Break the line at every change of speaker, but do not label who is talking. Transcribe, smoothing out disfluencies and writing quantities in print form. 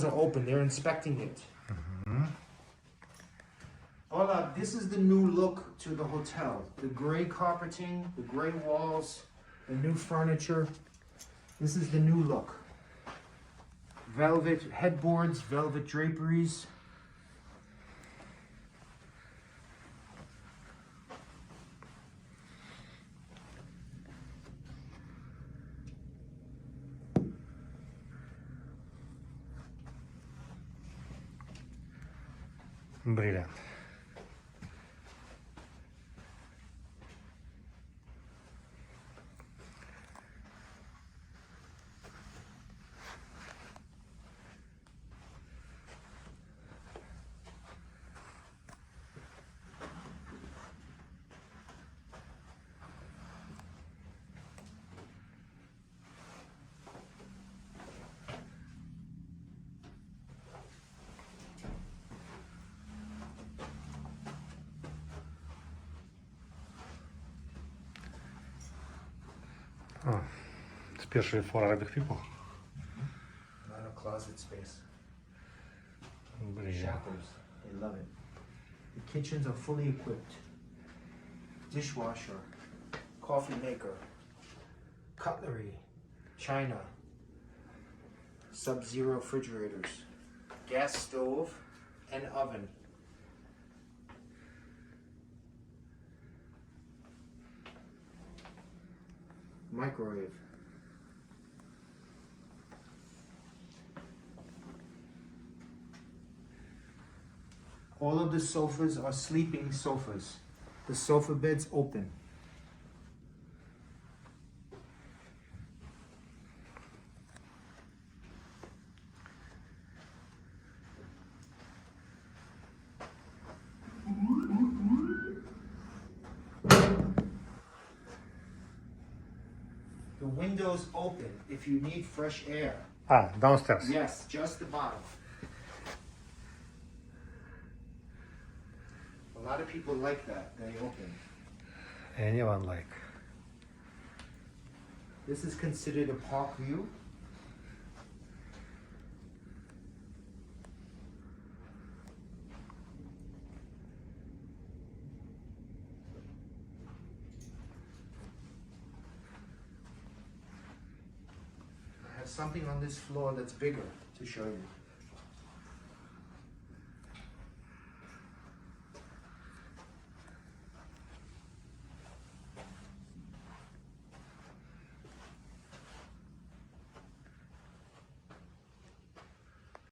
are open. They're inspecting it. Hola, this is the new look to the hotel. The gray carpeting, the gray walls, the new furniture. This is the new look. Velvet headboards, velvet draperies.
Brilliant. Oh, especially for Arabic people.
Not a closet space.
Brilliant.
Shoppers, they love it. The kitchens are fully equipped. Dishwasher, coffee maker, cutlery, china, sub-zero refrigerators, gas stove, and oven. Microwave. All of the sofas are sleeping sofas. The sofa bed's open. The window's open if you need fresh air.
Ah, downstairs.
Yes, just the bottom. A lot of people like that, they open.
Anyone like?
This is considered a park view. I have something on this floor that's bigger to show you.